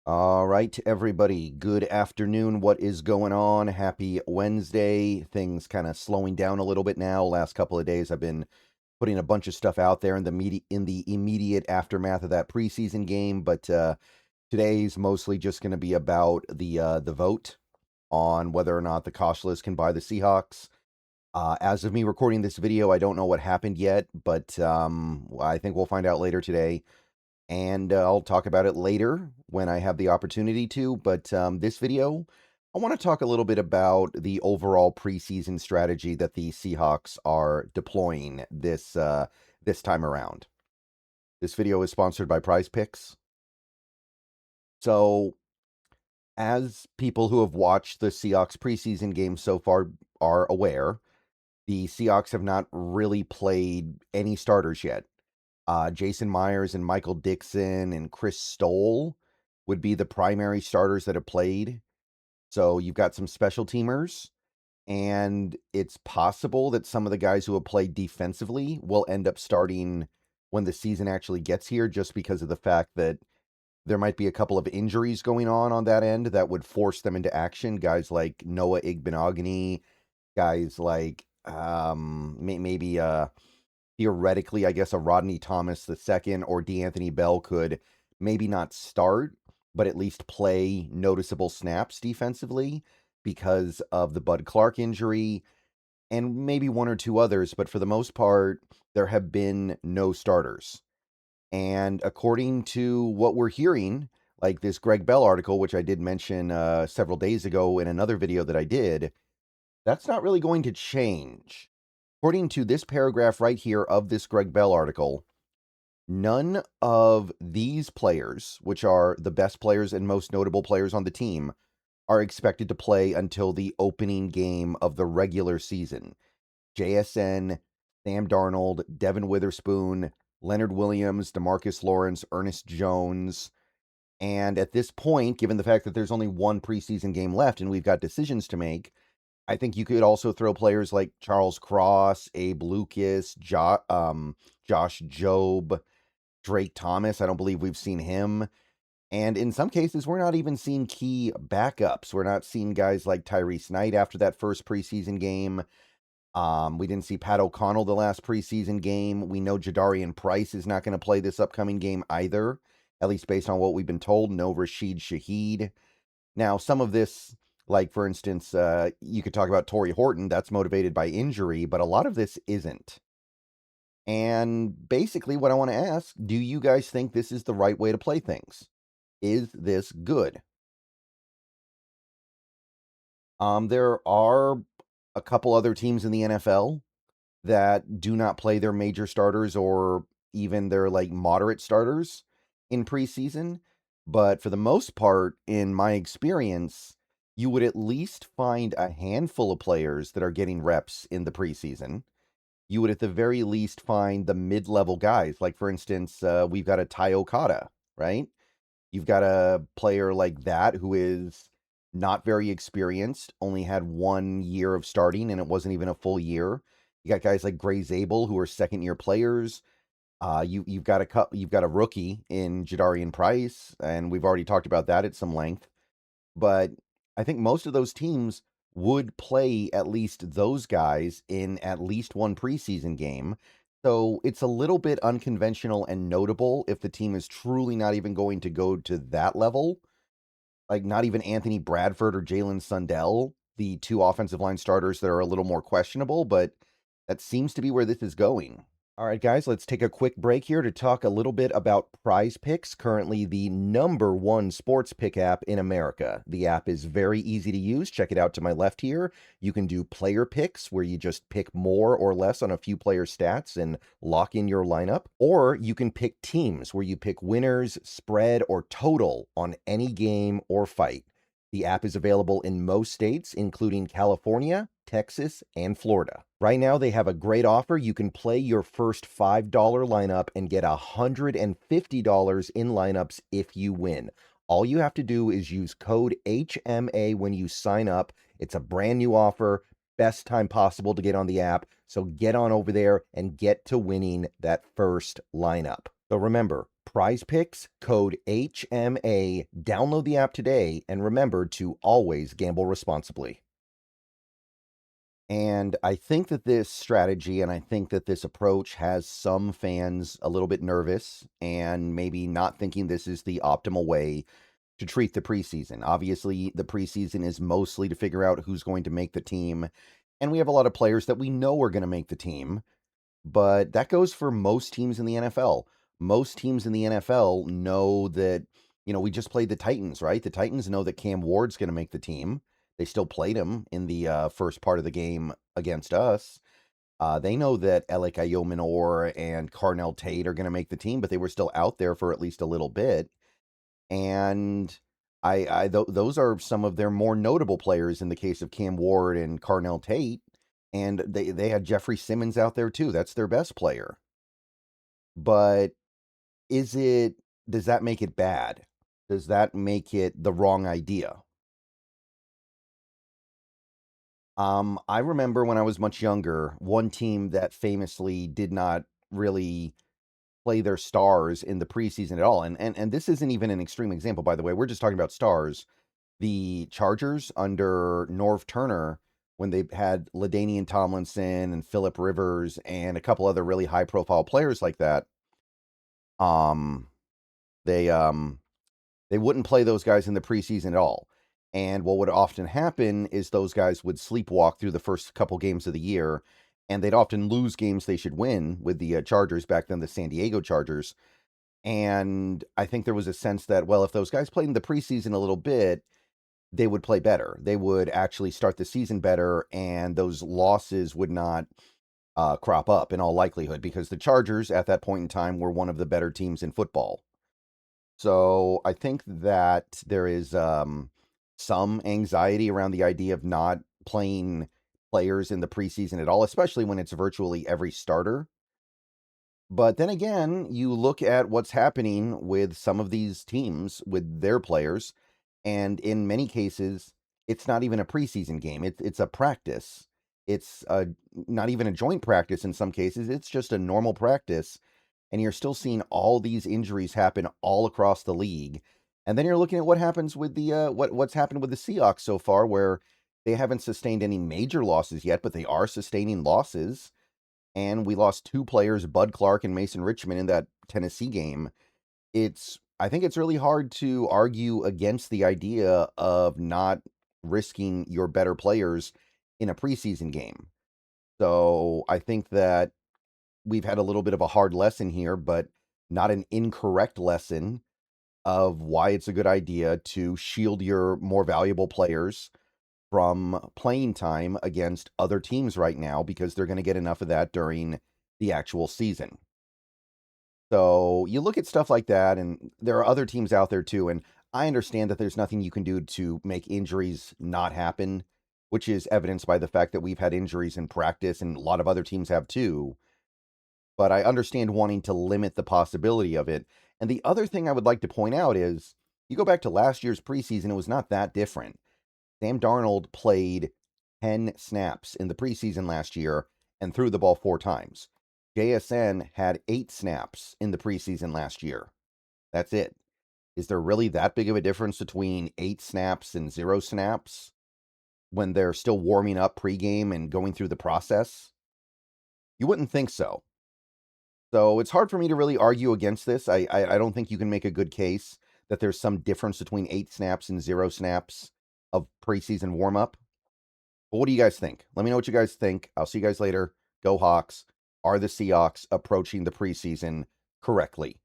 All right, everybody. Good afternoon. What is going on? Happy Wednesday. Things kind of slowing down a little bit now. Last couple of days, I've been putting a bunch of stuff out there in the immediate aftermath of that preseason game. But today's mostly just going to be about the vote on whether or not the costless can buy the Seahawks. As of me recording this video, I don't know what happened yet, but I think we'll find out later today. And I'll talk about it later when I have the opportunity to. But this video, I want to talk a little bit about the overall preseason strategy that the Seahawks are deploying this time around. This video is sponsored by Prize Picks. So, as people who have watched the Seahawks preseason game so far are aware, the Seahawks have not really played any starters yet. Jason Myers and Michael Dixon and Chris Stoll would be the primary starters that have played. So you've got some special teamers, and it's possible that some of the guys who have played defensively will end up starting when the season actually gets here, just because of the fact that there might be a couple of injuries going on that end that would force them into action. Guys like Noah Igbinoghene, guys like maybe theoretically, I guess a Rodney Thomas II or DeAnthony Bell could maybe not start, but at least play noticeable snaps defensively because of the Bud Clark injury, and maybe one or two others. But for the most part, there have been no starters. And according to what we're hearing, like this Greg Bell article, which I did mention several days ago in another video that I did, that's not really going to change. According to this paragraph right here of this Greg Bell article, none of these players, which are the best players and most notable players on the team, are expected to play until the opening game of the regular season. JSN, Sam Darnold, Devin Witherspoon, Leonard Williams, DeMarcus Lawrence, Ernest Jones. And at this point, given the fact that there's only one preseason game left and we've got decisions to make, I think you could also throw players like Charles Cross, Abe Lucas, Josh Jobe, Drake Thomas. I don't believe we've seen him. And in some cases, we're not even seeing key backups. We're not seeing guys like Tyrese Knight after that first preseason game. We didn't see Pat O'Connell the last preseason game. We know Jadarian Price is not going to play this upcoming game either, at least based on what we've been told. No Rashid Shaheed. Now, some of this, like, for instance, you could talk about Torrey Horton. That's motivated by injury, but a lot of this isn't. And basically what I want to ask, do you guys think this is the right way to play things? Is this good? There are a couple other teams in the NFL that do not play their major starters or even their, like, moderate starters in preseason. But for the most part, in my experience, you would at least find a handful of players that are getting reps in the preseason. You would at the very least find the mid-level guys. Like, for instance, we've got a Ty Okada, right? You've got a player like that who is not very experienced, only had 1 year of starting, and it wasn't even a full year. You got guys like Gray Zabel who are second-year players. You've got a rookie in Jadarian Price, and we've already talked about that at some length. But I think most of those teams would play at least those guys in at least one preseason game. So it's a little bit unconventional and notable if the team is truly not even going to go to that level. Like, not even Anthony Bradford or Jalen Sundell, the two offensive line starters that are a little more questionable, but that seems to be where this is going. All right, guys, let's take a quick break here to talk a little bit about Prize Picks, currently the #1 sports pick app in America. The app is very easy to use. Check it out to my left here. You can do player picks, where you just pick more or less on a few player stats and lock in your lineup. Or you can pick teams, where you pick winners, spread, or total on any game or fight. The app is available in most states, including California, Texas, and Florida. Right now, they have a great offer. You can play your first $5 lineup and get $150 in lineups if you win. All you have to do is use code HMA when you sign up. It's a brand new offer. Best time possible to get on the app. So get on over there and get to winning that first lineup. So remember, Prize Picks, code HMA. Download the app today and remember to always gamble responsibly. And I think that this strategy and I think that this approach has some fans a little bit nervous and maybe not thinking this is the optimal way to treat the preseason. Obviously, the preseason is mostly to figure out who's going to make the team. And we have a lot of players that we know are going to make the team. But that goes for most teams in the NFL. Most teams in the NFL know that, we just played the Titans, right? The Titans know that Cam Ward's going to make the team. They still played him in the first part of the game against us. They know that Alec Ayominor and Carnell Tate are going to make the team, but they were still out there for at least a little bit. And those are some of their more notable players in the case of Cam Ward and Carnell Tate. And they had Jeffrey Simmons out there too. That's their best player. But does that make it bad? Does that make it the wrong idea? I remember when I was much younger, one team that famously did not really play their stars in the preseason at all. And this isn't even an extreme example, by the way. We're just talking about stars. The Chargers under Norv Turner, when they had LaDainian Tomlinson and Phillip Rivers and a couple other really high profile players like that, um, they wouldn't play those guys in the preseason at all. And what would often happen is those guys would sleepwalk through the first couple games of the year, and they'd often lose games they should win with the Chargers, back then the San Diego Chargers. And I think there was a sense that, well, if those guys played in the preseason a little bit, they would play better. They would actually start the season better, and those losses would not crop up in all likelihood, because the Chargers at that point in time were one of the better teams in football. So I think that there is some anxiety around the idea of not playing players in the preseason at all, especially when it's virtually every starter. But then again, you look at what's happening with some of these teams with their players, and in many cases, it's not even a preseason game. It's a practice. Not even a joint practice in some cases. It's just a normal practice, and you're still seeing all these injuries happen all across the league. And then you're looking at what happens with the what's happened with the Seahawks so far, where they haven't sustained any major losses yet, but they are sustaining losses. And we lost two players, Bud Clark and Mason Richmond, in that Tennessee game. I think it's really hard to argue against the idea of not risking your better players in a preseason game. So I think that we've had a little bit of a hard lesson here, but not an incorrect lesson of why it's a good idea to shield your more valuable players from playing time against other teams right now, because they're going to get enough of that during the actual season. So you look at stuff like that, and there are other teams out there too. And I understand that there's nothing you can do to make injuries not happen, which is evidenced by the fact that we've had injuries in practice, and a lot of other teams have too. But I understand wanting to limit the possibility of it. And the other thing I would like to point out is, you go back to last year's preseason, it was not that different. Sam Darnold played 10 snaps in the preseason last year and threw the ball 4 times. JSN had 8 snaps in the preseason last year. That's it. Is there really that big of a difference between 8 snaps and 0 snaps when they're still warming up pregame and going through the process? You wouldn't think so. So it's hard for me to really argue against this. I don't think you can make a good case that there's some difference between 8 snaps and 0 snaps of preseason warm-up. But what do you guys think? Let me know what you guys think. I'll see you guys later. Go Hawks. Are the Seahawks approaching the preseason correctly?